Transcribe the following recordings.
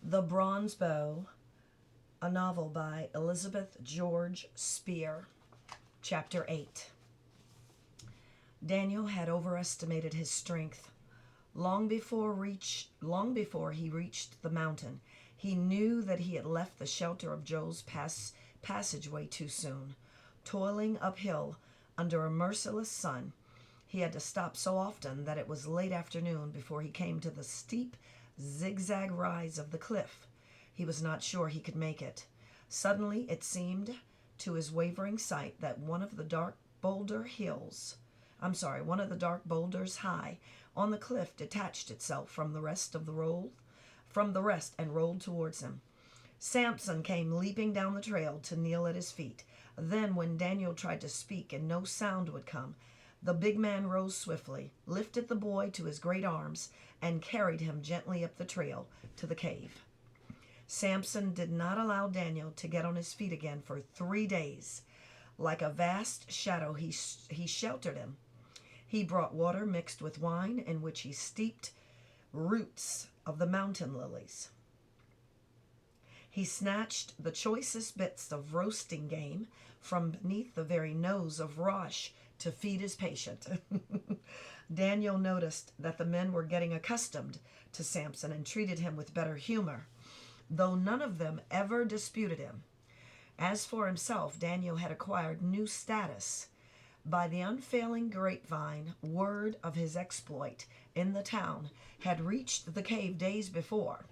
The Bronze Bow, a novel by Elizabeth George Speare, Chapter 8. Daniel had overestimated his strength. Long before he reached the mountain, he knew that he had left the shelter of Joel's passageway too soon. Toiling uphill under a merciless sun, he had to stop so often that it was late afternoon before he came to the steep, zigzag rise of the cliff. He was not sure he could make it. Suddenly it seemed to his wavering sight that one of the dark boulders high on the cliff detached itself from the rest and rolled towards him. Samson came leaping down the trail to kneel at his feet. Then, when Daniel tried to speak and no sound would come, the big man rose swiftly, lifted the boy to his great arms, and carried him gently up the trail to the cave. Samson did not allow Daniel to get on his feet again for 3 days. Like a vast shadow, he sheltered him. He brought water mixed with wine, in which he steeped roots of the mountain lilies. He snatched the choicest bits of roasting game from beneath the very nose of Rosh to feed his patient. Daniel noticed that the men were getting accustomed to Samson and treated him with better humor, though none of them ever disputed him. As for himself, Daniel had acquired new status. By the unfailing grapevine, word of his exploit in the town had reached the cave days before.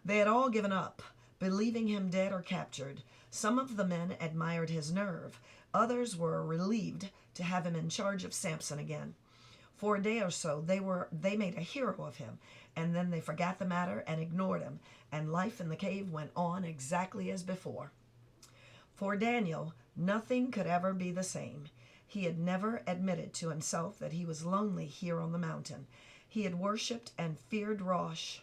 They had all given up, believing him dead or captured. Some of the men admired his nerve. Others were relieved to have him in charge of Samson again. For a day or so, they made a hero of him, and then they forgot the matter and ignored him, and life in the cave went on exactly as before. For Daniel, nothing could ever be the same. He had never admitted to himself that he was lonely here on the mountain. He had worshipped and feared Rosh.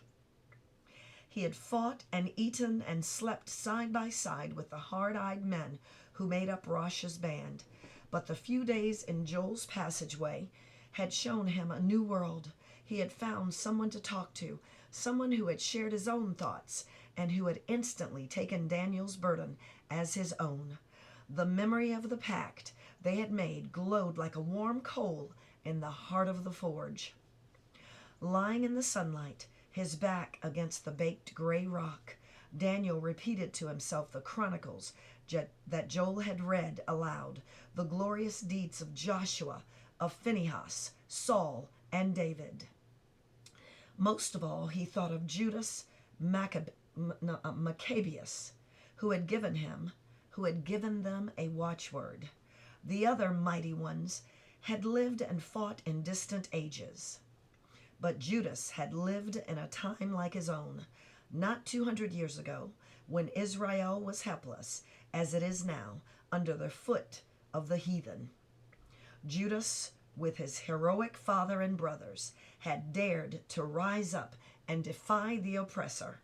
He had fought and eaten and slept side by side with the hard-eyed men who made up Rosh's band. But the few days in Joel's passageway had shown him a new world. He had found someone to talk to, someone who had shared his own thoughts, and who had instantly taken Daniel's burden as his own. The memory of the pact they had made glowed like a warm coal in the heart of the forge. Lying in the sunlight, his back against the baked gray rock, Daniel repeated to himself the chronicles that Joel had read aloud, the glorious deeds of Joshua, of Phinehas, Saul, and David. Most of all, he thought of Judas Maccabeus, who had given them a watchword. The other mighty ones had lived and fought in distant ages. But Judas had lived in a time like his own, not 200 years ago, when Israel was helpless, as it is now, under the foot of the heathen. Judas, with his heroic father and brothers, had dared to rise up and defy the oppressor,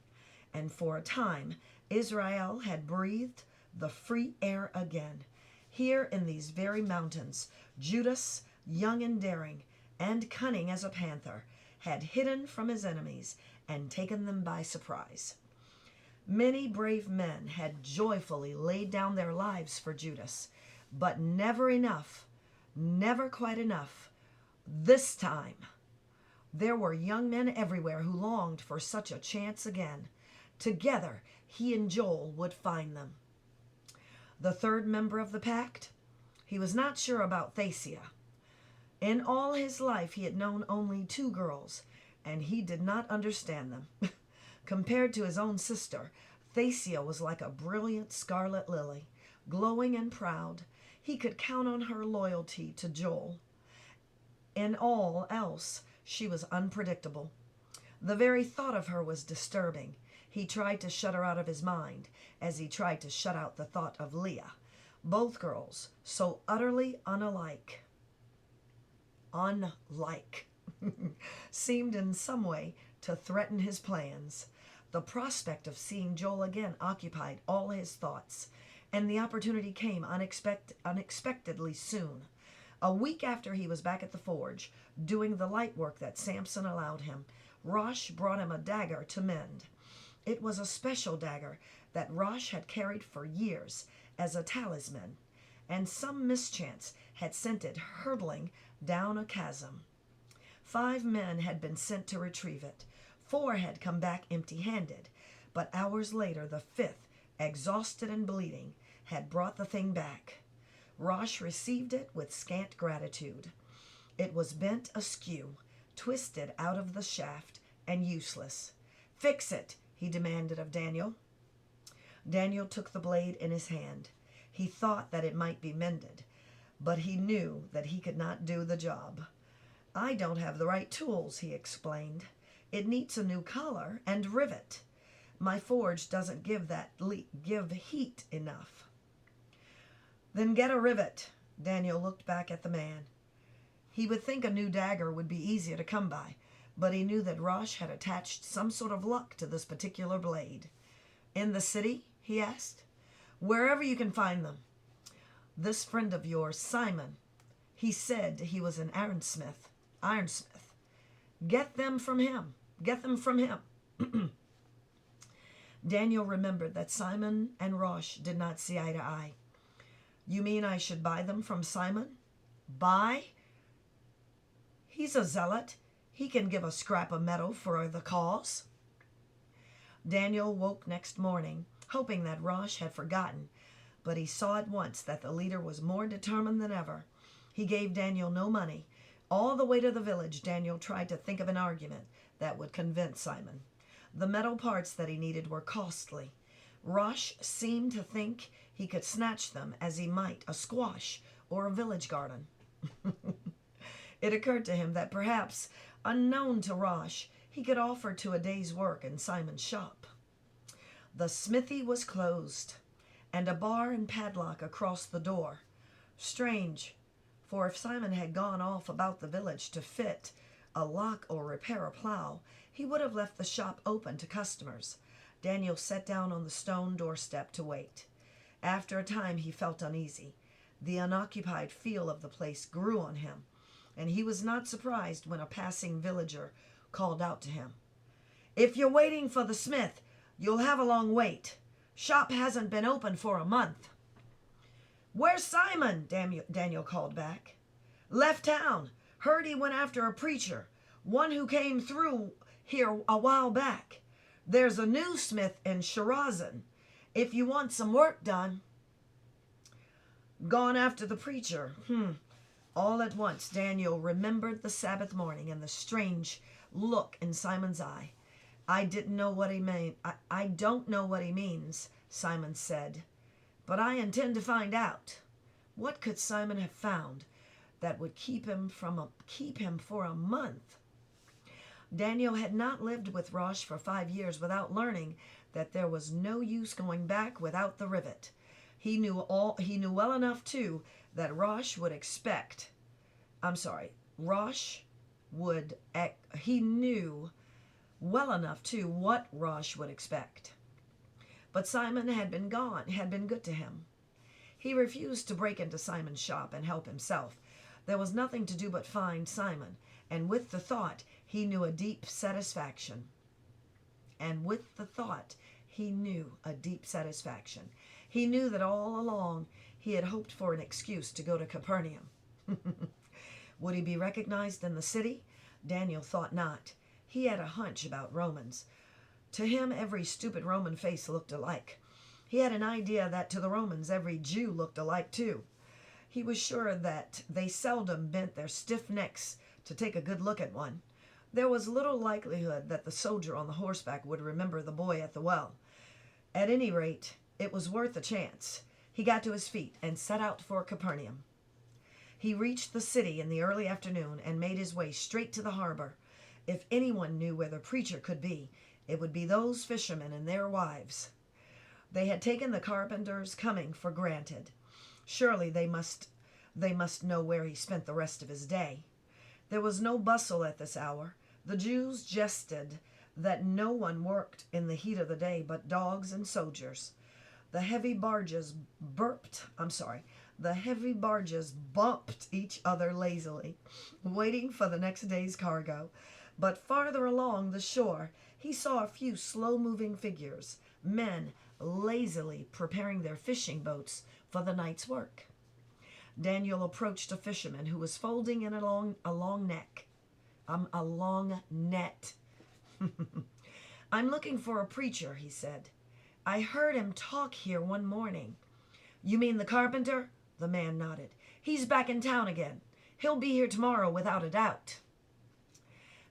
and for a time Israel had breathed the free air again. Here in these very mountains, Judas, young and daring, and cunning as a panther, had hidden from his enemies and taken them by surprise. Many brave men had joyfully laid down their lives for Judas, but never enough, never quite enough, this time. There were young men everywhere who longed for such a chance again. Together, he and Joel would find them. The third member of the pact? He was not sure about Thasia. In all his life, he had known only 2 girls, and he did not understand them. Compared to his own sister, Thasia was like a brilliant scarlet lily, glowing and proud. He could count on her loyalty to Joel. In all else, she was unpredictable. The very thought of her was disturbing. He tried to shut her out of his mind, as he tried to shut out the thought of Leah. Both girls, so utterly unlike, seemed in some way to threaten his plans. The prospect of seeing Joel again occupied all his thoughts, and the opportunity came unexpectedly soon. A week after he was back at the forge, doing the light work that Samson allowed him, Rosh brought him a dagger to mend. It was a special dagger that Rosh had carried for years as a talisman, and some mischance had sent it hurtling down a chasm. 5 men had been sent to retrieve it. 4 had come back empty-handed, but hours later the 5th, exhausted and bleeding, had brought the thing back. Rosh received it with scant gratitude. It was bent askew, twisted out of the shaft, and useless. "Fix it," he demanded of Daniel. Daniel took the blade in his hand. He thought that it might be mended, but he knew that he could not do the job. "I don't have the right tools," he explained. "It needs a new collar and rivet. My forge doesn't give heat enough." "Then get a rivet." Daniel looked back at the man. He would think a new dagger would be easier to come by, but he knew that Rosh had attached some sort of luck to this particular blade. "In the city?" he asked. "Wherever you can find them. This friend of yours, Simon, he said he was an ironsmith. Get them from him. Daniel remembered that Simon and Rosh did not see eye to eye. "You mean I should buy them from Simon?" "Buy? He's a zealot. He can give a scrap of metal for the cause." Daniel woke next morning, hoping that Rosh had forgotten, but he saw at once that the leader was more determined than ever. He gave Daniel no money. All the way to the village, Daniel tried to think of an argument that would convince Simon. The metal parts that he needed were costly. Rosh seemed to think he could snatch them as he might a squash or a village garden. It occurred to him that perhaps, unknown to Rosh, he could offer to a day's work in Simon's shop. The smithy was closed, and a bar and padlock across the door. Strange, for if Simon had gone off about the village to fit a lock or repair a plow, he would have left the shop open to customers. Daniel sat down on the stone doorstep to wait. After a time he felt uneasy. The unoccupied feel of the place grew on him, and he was not surprised when a passing villager called out to him, "If you're waiting for the smith, you'll have a long wait. Shop hasn't been open for a month." "Where's Simon?" Daniel called back. "Left town. Heard he went after a preacher, one who came through here a while back. There's a new smith in Sharazan, if you want some work done." "Gone after the preacher. All at once Daniel remembered the Sabbath morning and the strange look in Simon's eye. I don't know what he means," Simon said, "but I intend to find out." What could Simon have found that would keep him for a month? Daniel had not lived with Rosh for 5 years without learning that there was no use going back without the rivet. He knew well enough too that he knew well enough too what Rosh would expect. But Simon had been good to him. He refused to break into Simon's shop and help himself. There was nothing to do but find Simon, and with the thought he knew a deep satisfaction. He knew that all along he had hoped for an excuse to go to Capernaum. Would he be recognized in the city? Daniel thought not. He had a hunch about Romans. To him, every stupid Roman face looked alike. He had an idea that to the Romans, every Jew looked alike too. He was sure that they seldom bent their stiff necks to take a good look at one. There was little likelihood that the soldier on the horseback would remember the boy at the well. At any rate, it was worth a chance. He got to his feet and set out for Capernaum. He reached the city in the early afternoon and made his way straight to the harbor. If anyone knew where the preacher could be, it would be those fishermen and their wives. They had taken the carpenter's coming for granted. Surely they must know where he spent the rest of his day. There was no bustle at this hour. The Jews jested that no one worked in the heat of the day but dogs and soldiers. The heavy barges bumped each other lazily, waiting for the next day's cargo. But farther along the shore, he saw a few slow-moving figures, men lazily preparing their fishing boats for the night's work. Daniel approached a fisherman who was folding in a long net. I'm looking for a preacher, he said. I heard him talk here one morning. You mean the carpenter? The man nodded. He's back in town again. He'll be here tomorrow without a doubt.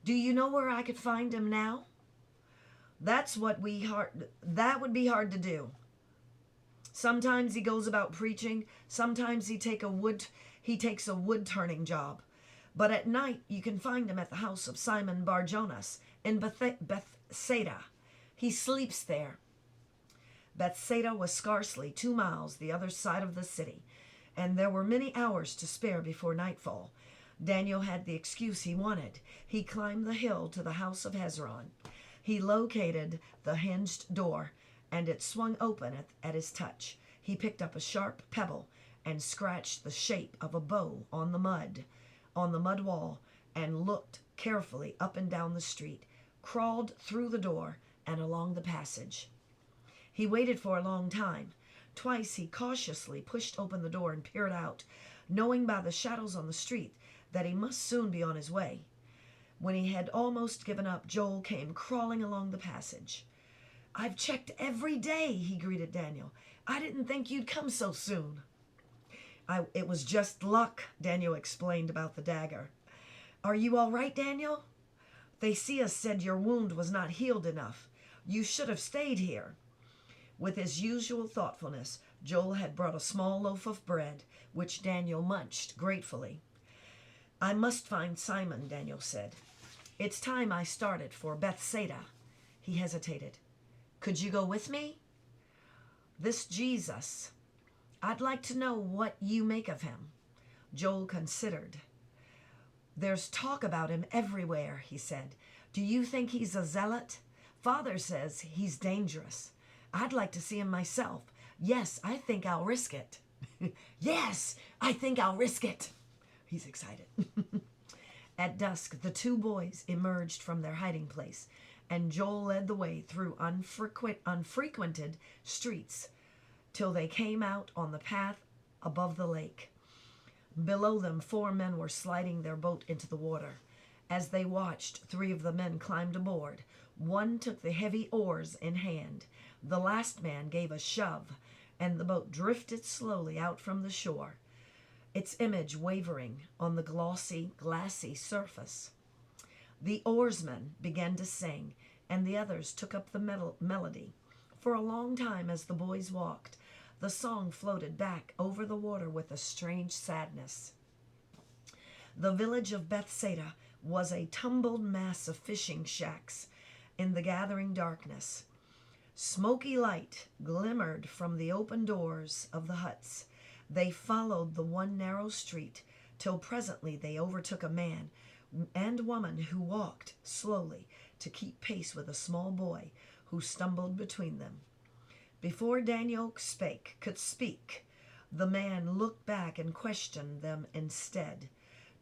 Do you know where I could find him now? That would be hard to do. Sometimes he goes about preaching. Sometimes he takes a wood turning job. But at night you can find him at the house of Simon Bar-Jonas in Bethsaida. He sleeps there. Bethsaida was scarcely 2 miles the other side of the city, and there were many hours to spare before nightfall. Daniel had the excuse he wanted. He climbed the hill to the house of Hezron. He located the hinged door, and it swung open at his touch. He picked up a sharp pebble and scratched the shape of a bow on the mud wall, and looked carefully up and down the street, crawled through the door and along the passage. He waited for a long time. Twice he cautiously pushed open the door and peered out, knowing by the shadows on the street that he must soon be on his way. When he had almost given up, Joel came crawling along the passage. I've checked every day, he greeted Daniel. I didn't think you'd come so soon. It was just luck, Daniel explained about the dagger. Are you all right, Daniel? Theseus said your wound was not healed enough. You should have stayed here. With his usual thoughtfulness, Joel had brought a small loaf of bread, which Daniel munched gratefully. I must find Simon, Daniel said. It's time I started for Bethsaida. He hesitated. Could you go with me? This Jesus, I'd like to know what you make of him. Joel considered. There's talk about him everywhere, he said. Do you think he's a zealot? Father says he's dangerous. I'd like to see him myself. Yes, I think I'll risk it. Yes, I think I'll risk it. He's excited. At dusk, the two boys emerged from their hiding place, and Joel led the way through unfrequented streets till they came out on the path above the lake. Below them, 4 men were sliding their boat into the water. As they watched, 3 of the men climbed aboard. One took the heavy oars in hand. The last man gave a shove, and the boat drifted slowly out from the shore, its image wavering on the glossy, glassy surface. The oarsmen began to sing, and the others took up the melody. For a long time, as the boys walked, the song floated back over the water with a strange sadness. The village of Bethsaida was a tumbled mass of fishing shacks in the gathering darkness. Smoky light glimmered from the open doors of the huts. They followed the one narrow street till presently they overtook a man and woman who walked slowly to keep pace with a small boy who stumbled between them. Before Daniel could speak, the man looked back and questioned them instead.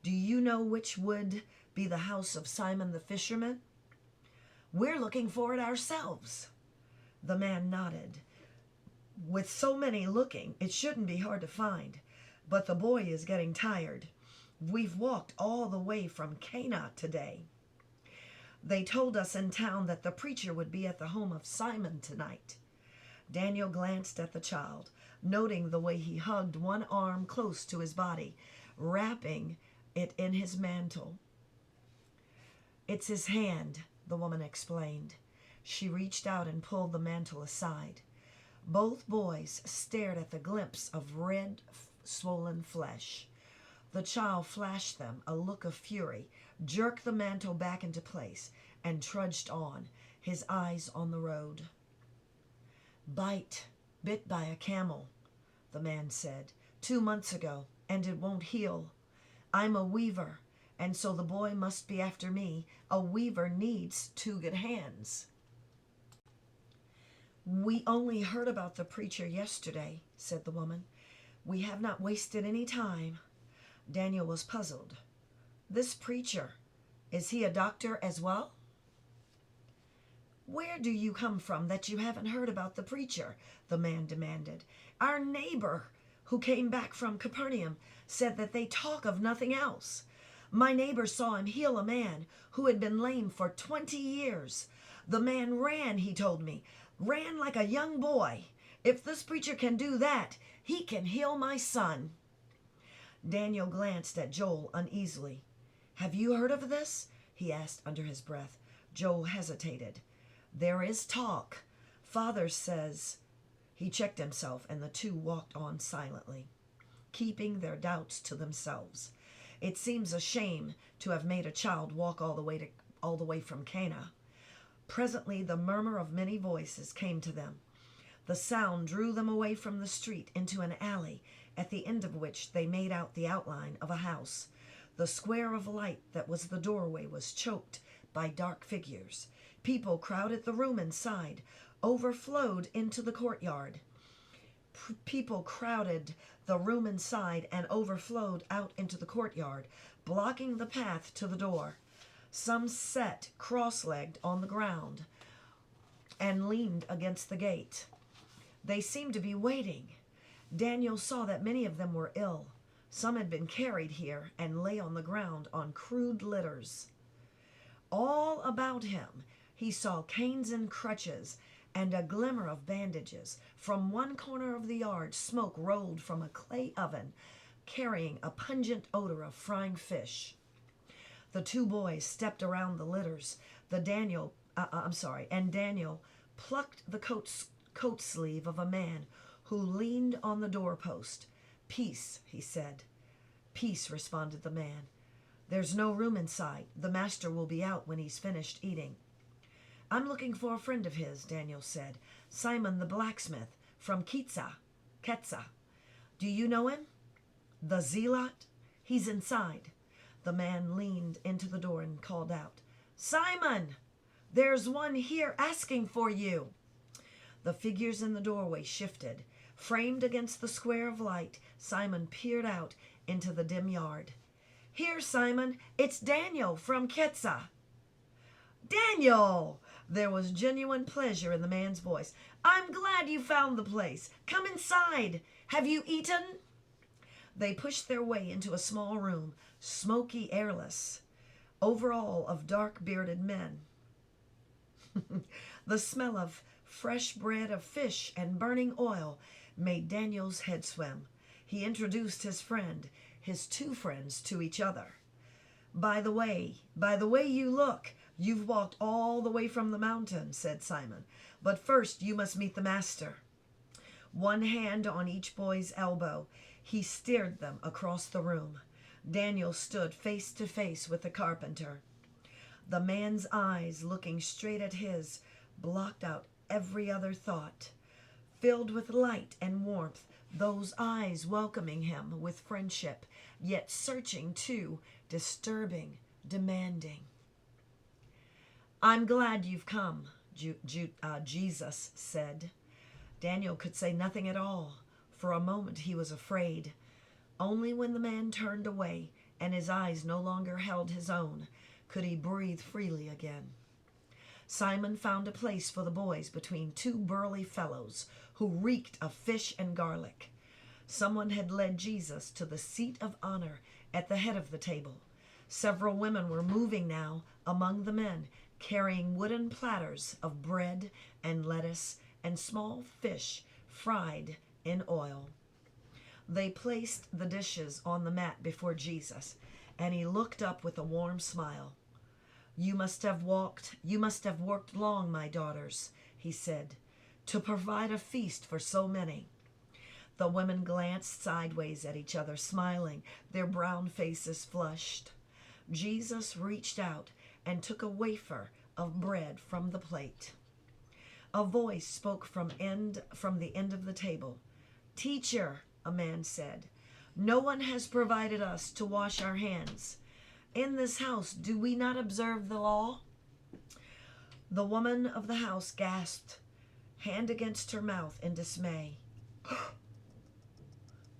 Do you know which would be the house of Simon the fisherman? We're looking for it ourselves. The man nodded. With so many looking, it shouldn't be hard to find, but the boy is getting tired. We've walked all the way from Cana today. They told us in town that the preacher would be at the home of Simon tonight. Daniel glanced at the child, noting the way he hugged one arm close to his body, wrapping it in his mantle. It's his hand, the woman explained. She reached out and pulled the mantle aside. Both boys stared at the glimpse of red, swollen flesh. The child flashed them a look of fury, jerked the mantle back into place, and trudged on, his eyes on the road. Bit by a camel, the man said, 2 months ago, and it won't heal. I'm a weaver, and so the boy must be after me. A weaver needs 2 good hands. We only heard about the preacher yesterday, said the woman. We have not wasted any time. Daniel was puzzled. This preacher, is he a doctor as well? "Where do you come from that you haven't heard about the preacher?" the man demanded. "Our neighbor who came back from Capernaum said that they talk of nothing else. My neighbor saw him heal a man who had been lame for 20 years. The man ran, he told me, ran like a young boy. If this preacher can do that, he can heal my son." Daniel glanced at Joel uneasily. "Have you heard of this?" he asked under his breath. Joel hesitated. "There is talk. Father says—" He checked himself, and the two walked on silently, keeping their doubts to themselves. It seems a shame to have made a child walk all the way from Cana. Presently the murmur of many voices came to them. The sound drew them away from the street into an alley, at the end of which they made out the outline of a house. The square of light that was the doorway was choked by dark figures. People crowded the room inside, overflowed into the courtyard. People crowded the room inside and overflowed out into the courtyard, blocking the path to the door. Some sat cross-legged on the ground and leaned against the gate. They seemed to be waiting. Daniel saw that many of them were ill. Some had been carried here and lay on the ground on crude litters. All about him he saw canes and crutches and a glimmer of bandages. From one corner of the yard, smoke rolled from a clay oven, carrying a pungent odor of frying fish. The two boys stepped around the litters. Daniel plucked the coat sleeve of a man who leaned on the doorpost. "Peace," he said. "Peace," responded the man. "There's no room inside. The master will be out when he's finished eating." "I'm looking for a friend of his," Daniel said. "Simon the blacksmith from Ketsa. Do you know him? The zealot? He's inside." The man leaned into the door and called out, "Simon, there's one here asking for you." The figures in the doorway shifted. Framed against the square of light, Simon peered out into the dim yard. "Here, Simon, it's Daniel from Ketsa." "Daniel!" There was genuine pleasure in the man's voice. "I'm glad you found the place. Come inside. Have you eaten?" They pushed their way into a small room, smoky, airless, over all of dark-bearded men. The smell of fresh bread, of fish, and burning oil made Daniel's head swim. He introduced his two friends to each other. By the way you look, you've walked all the way from the mountain," said Simon. "But first you must meet the master." One hand on each boy's elbow, he steered them across the room. Daniel stood face to face with the carpenter. The man's eyes, looking straight at his, blocked out every other thought. Filled with light and warmth, those eyes welcoming him with friendship, yet searching too, disturbing, demanding. "I'm glad you've come," Jesus said. Daniel could say nothing at all. For a moment he was afraid. Only when the man turned away and his eyes no longer held his own could he breathe freely again. Simon found a place for the boys between two burly fellows who reeked of fish and garlic. Someone had led Jesus to the seat of honor at the head of the table. Several women were moving now among the men, carrying wooden platters of bread and lettuce and small fish fried in oil. They placed the dishes on the mat before Jesus, and he looked up with a warm smile. You must have worked long, my daughters," he said, "to provide a feast for so many." The women glanced sideways at each other, smiling, their brown faces flushed. Jesus reached out and took a wafer of bread from the plate. A voice spoke from the end of the table. "Teacher," a man said, "no one has provided us to wash our hands. In this house, do we not observe the law?" The woman of the house gasped, hand against her mouth in dismay.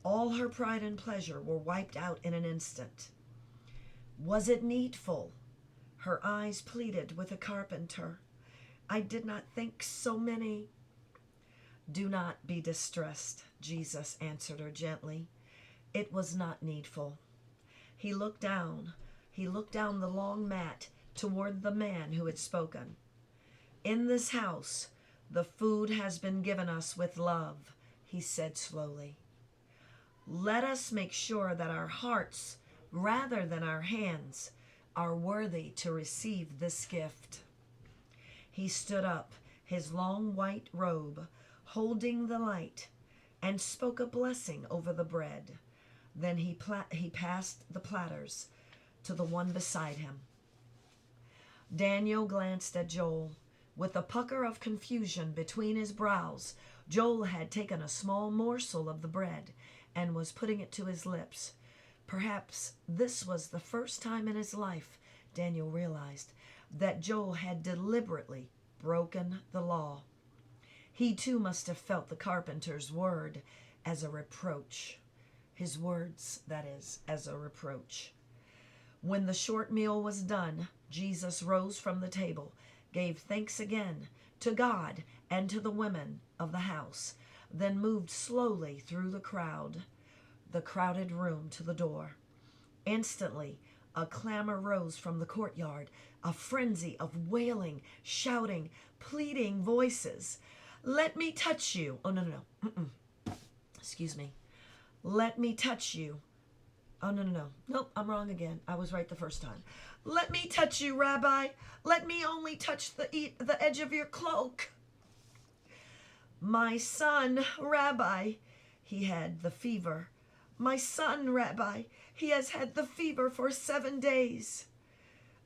All her pride and pleasure were wiped out in an instant. "Was it needful?" Her eyes pleaded with the carpenter. I did not think so many." "Do not be distressed," Jesus answered her gently. "It was not needful." He looked down. He looked down the long mat toward the man who had spoken. "In this house, the food has been given us with love," he said slowly. "Let us make sure that our hearts, rather than our hands, are worthy to receive this gift." He stood up, his long white robe holding the light, and spoke a blessing over the bread. Then he passed the platters to the one beside him. Daniel glanced at Joel. With a pucker of confusion between his brows, Joel had taken a small morsel of the bread and was putting it to his lips. Perhaps this was the first time in his life, Daniel realized, that Joel had deliberately broken the law. He too must have felt the carpenter's word as a reproach. His words, that is, as a reproach. When the short meal was done, Jesus rose from the table, gave thanks again to God and to the women of the house, then moved slowly through the crowded room to the door. Instantly, a clamor rose from the courtyard, a frenzy of wailing, shouting, pleading voices. "Let me touch you." Oh, no. Excuse me. "Let me touch you." Oh, no. Nope, I'm wrong again. I was right the first time. "Let me touch you, Rabbi. Let me only touch the edge of your cloak." "My son, Rabbi, he had the fever. My son, Rabbi, he has had the fever for 7 days."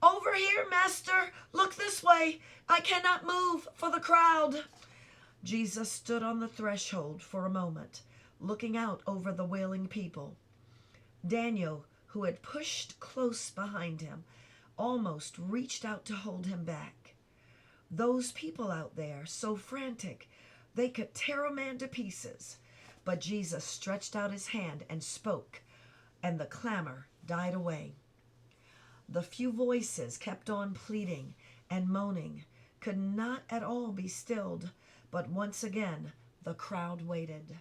"Over here, Master. Look this way. I cannot move for the crowd." Jesus stood on the threshold for a moment, looking out over the wailing people. Daniel, who had pushed close behind him, almost reached out to hold him back. Those people out there, so frantic, they could tear a man to pieces. But Jesus stretched out his hand and spoke, and the clamor died away. The few voices kept on pleading and moaning, could not at all be stilled, but once again the crowd waited.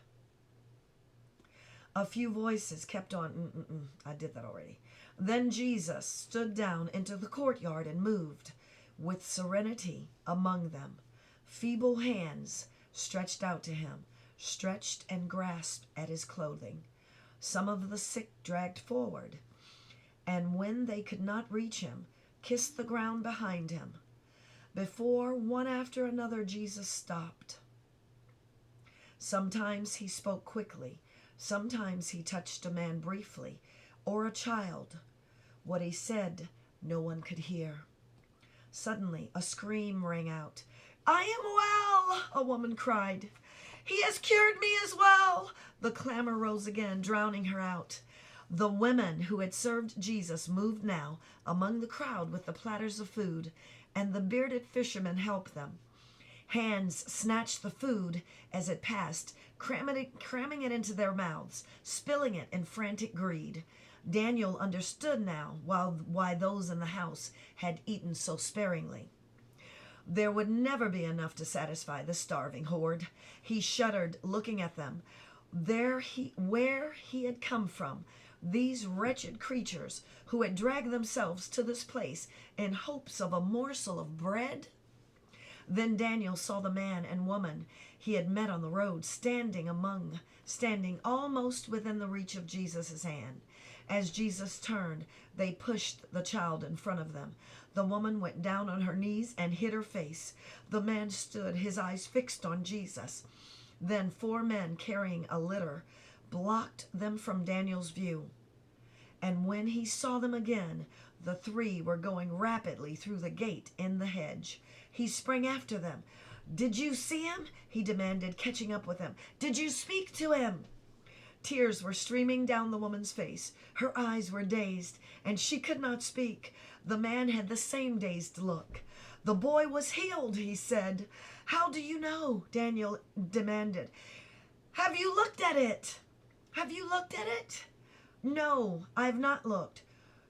A few voices kept on, I did that already. Then Jesus stood down into the courtyard and moved with serenity among them. Feeble hands stretched out to him, stretched and grasped at his clothing. Some of the sick dragged forward, and when they could not reach him, kissed the ground behind him. Before one after another, Jesus stopped. Sometimes he spoke quickly. Sometimes he touched a man briefly, or a child. What he said, no one could hear. Suddenly, a scream rang out. "I am well," a woman cried. "He has cured me as well." The clamor rose again, drowning her out. The women who had served Jesus moved now among the crowd with the platters of food, and the bearded fishermen helped them. Hands snatched the food as it passed, cramming it into their mouths, spilling it in frantic greed. Daniel understood now why those in the house had eaten so sparingly. There would never be enough to satisfy the starving horde. He shuddered, looking at them. Where he had come from, these wretched creatures who had dragged themselves to this place in hopes of a morsel of bread. Then Daniel saw the man and woman he had met on the road standing almost within the reach of Jesus' hand. As Jesus turned, they pushed the child in front of them. The woman went down on her knees and hid her face. The man stood, his eyes fixed on Jesus. Then 4 men carrying a litter blocked them from Daniel's view. And when he saw them again, the 3 were going rapidly through the gate in the hedge. He sprang after them. "Did you see him?" he demanded, catching up with them. "Did you speak to him?" Tears were streaming down the woman's face. Her eyes were dazed, and she could not speak. The man had the same dazed look. "The boy was healed," he said. "How do you know?" Daniel demanded. "Have you looked at it? Have you looked at it?" "No, I have not looked."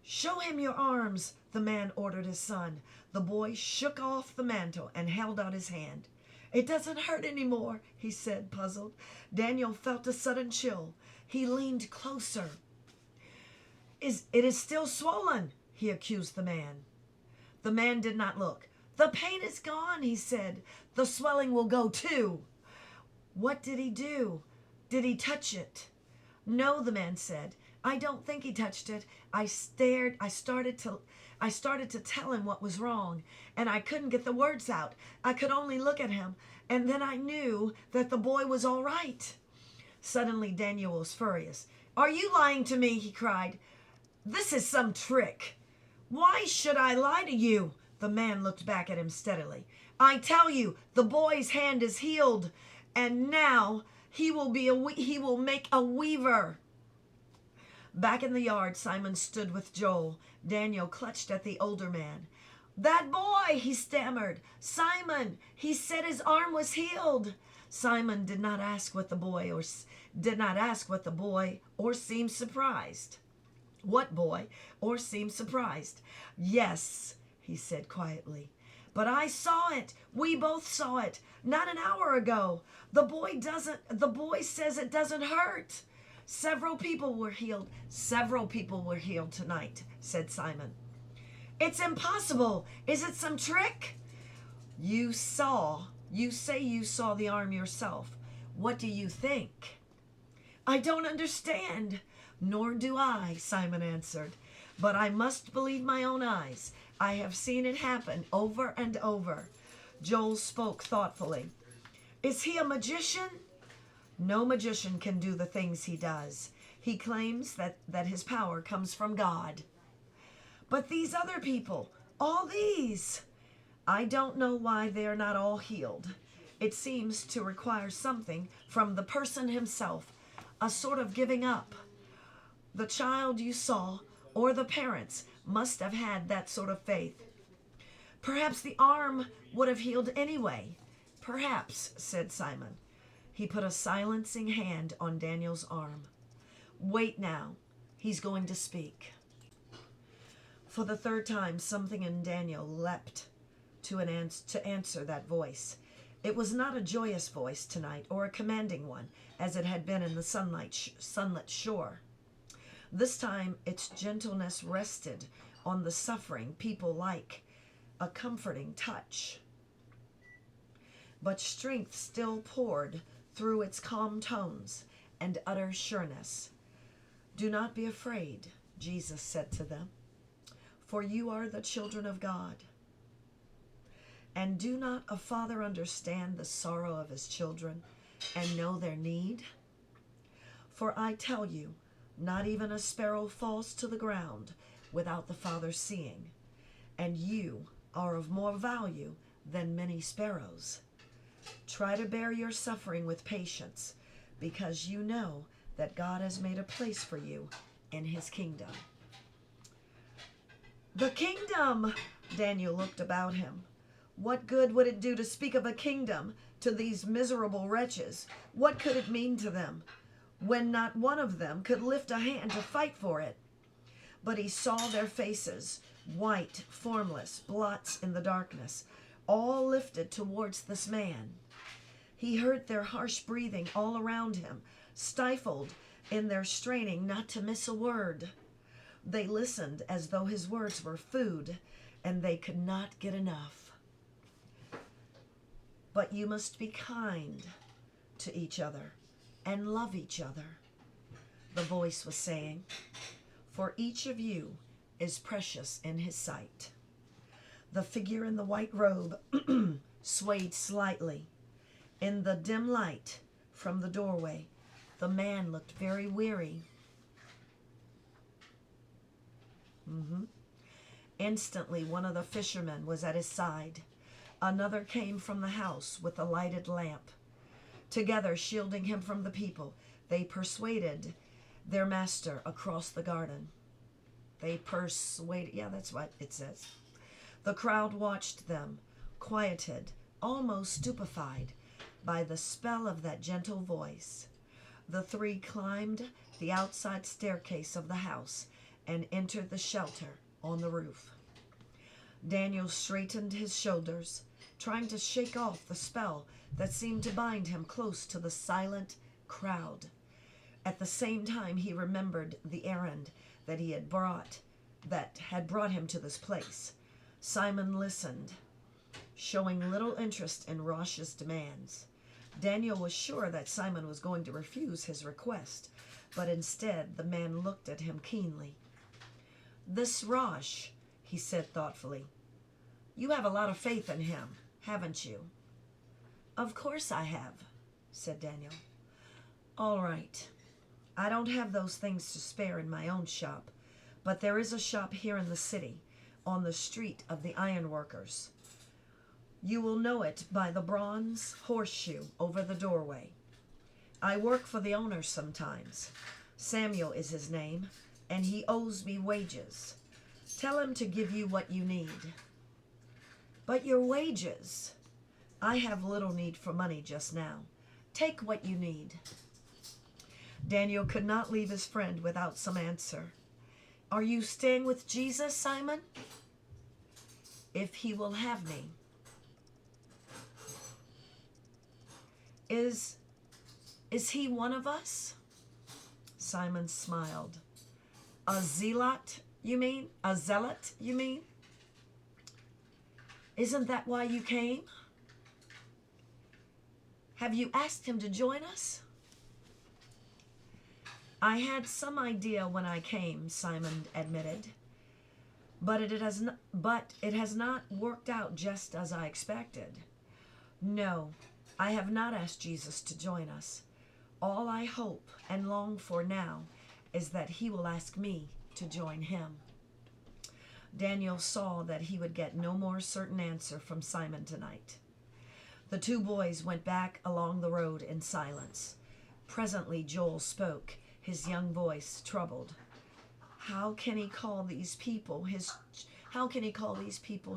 "Show him your arms, the man ordered his son. The boy shook off the mantle and held out his hand. It doesn't hurt anymore, he said, puzzled. Daniel felt a sudden chill. He leaned closer. It is still swollen, he accused the man. The man did not look. The pain is gone, he said. The swelling will go too. What did he do? Did he touch it? No, the man said. I don't think he touched it. I started to tell him what was wrong, and I couldn't get the words out. I could only look at him, and then I knew that the boy was all right. Suddenly Daniel was furious. Are you lying to me? He cried. This is some trick. Why should I lie to you? The man looked back at him steadily. I tell you, the boy's hand is healed, and now he will make a weaver. Back in the yard, Simon stood with Joel. Daniel clutched at the older man. That boy, he stammered. Simon, he said his arm was healed. Simon did not ask what the boy or seem surprised. What boy? Or seem surprised. Yes, he said quietly. But I saw it. We both saw it. Not an hour ago. The boy says it doesn't hurt. Several people were healed. Several people were healed tonight, said Simon. It's impossible. Is it some trick? You say you saw the arm yourself. What do you think? I don't understand. Nor do I, Simon answered. But I must believe my own eyes. I have seen it happen over and over. Joel spoke thoughtfully. Is he a magician? No magician can do the things he does. He claims that his power comes from God. But these other people, all these, I don't know why they are not all healed. It seems to require something from the person himself, a sort of giving up. The child you saw, or the parents, must have had that sort of faith. Perhaps the arm would have healed anyway. Perhaps, said Simon. He put a silencing hand on Daniel's arm. Wait now. He's going to speak. For the third time, something in Daniel leapt to answer that voice. It was not a joyous voice tonight, or a commanding one, as it had been in the sunlit shore. This time, its gentleness rested on the suffering people like a comforting touch. But strength still poured through its calm tones and utter sureness. Do not be afraid, Jesus said to them, for you are the children of God. And do not a father understand the sorrow of his children and know their need? For I tell you, not even a sparrow falls to the ground without the Father seeing, and you are of more value than many sparrows. Try to bear your suffering with patience, because you know that God has made a place for you in his kingdom. The kingdom! Daniel looked about him. What good would it do to speak of a kingdom to these miserable wretches? What could it mean to them, when not one of them could lift a hand to fight for it? But he saw their faces, white, formless, blots in the darkness, all lifted towards this man. He heard their harsh breathing all around him, stifled in their straining not to miss a word. They listened as though his words were food, and they could not get enough. But you must be kind to each other and love each other, the voice was saying, for each of you is precious in his sight. The figure in the white robe swayed slightly. In the dim light from the doorway, the man looked very weary. Instantly, one of the fishermen was at his side. Another came from the house with a lighted lamp. Together, shielding him from the people, they persuaded their master across the garden. Yeah, that's what it says. The crowd watched them, quieted, almost stupefied by the spell of that gentle voice. The three climbed the outside staircase of the house and entered the shelter on the roof. Daniel straightened his shoulders, trying to shake off the spell that seemed to bind him close to the silent crowd. At the same time, he remembered the errand that had brought him to this place. Simon listened, showing little interest in Rosh's demands. Daniel was sure that Simon was going to refuse his request, but instead the man looked at him keenly. "This Rosh," he said thoughtfully, "you have a lot of faith in him, haven't you?" "Of course I have," said Daniel. "All right. I don't have those things to spare in my own shop, but there is a shop here in the city, on the street of the ironworkers. You will know it by the bronze horseshoe over the doorway. I work for the owner sometimes. Samuel is his name, and he owes me wages. Tell him to give you what you need." "But your wages?" "I have little need for money just now. Take what you need." Daniel could not leave his friend without some answer. "Are you staying with Jesus, Simon?" "If he will have me." Is he one of us?" Simon smiled. "A zealot, you mean? A zealot, you mean? Isn't that why you came? Have you asked him to join us?" "I had some idea when I came," Simon admitted, but it has not worked out just as I expected. No, I have not asked Jesus to join us. All I hope and long for now is that he will ask me to join him." Daniel saw that he would get no more certain answer from Simon tonight. The two boys went back along the road in silence. Presently Joel spoke, his young voice troubled. How can he call these people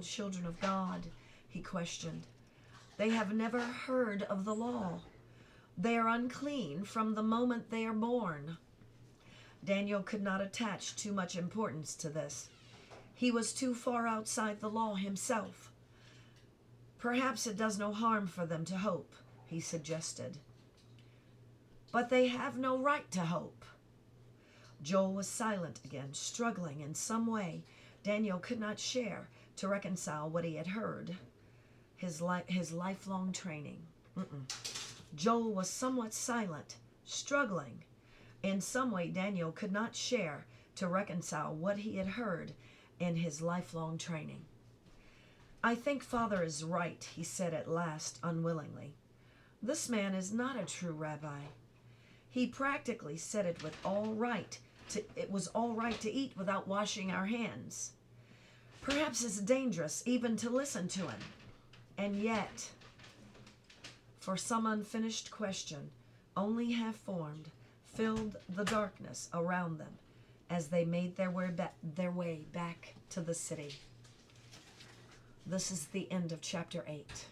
children of God?" he questioned. "They have never heard of the law. They are unclean from the moment they are born." Daniel could not attach too much importance to this. He was too far outside the law himself. "Perhaps it does no harm for them to hope," he suggested. "But they have no right to hope." Joel was silent again, struggling in some way Daniel could not share to reconcile what he had heard. His lifelong training. Joel was somewhat silent, struggling. In some way Daniel could not share to reconcile what he had heard in his lifelong training. "I think Father is right," he said at last, unwillingly. "This man is not a true rabbi. He practically said it was all right to eat without washing our hands. Perhaps it's dangerous even to listen to him. And yet," for some unfinished question, only half formed, filled the darkness around them as they made their way back to the city. This is the end of chapter 8.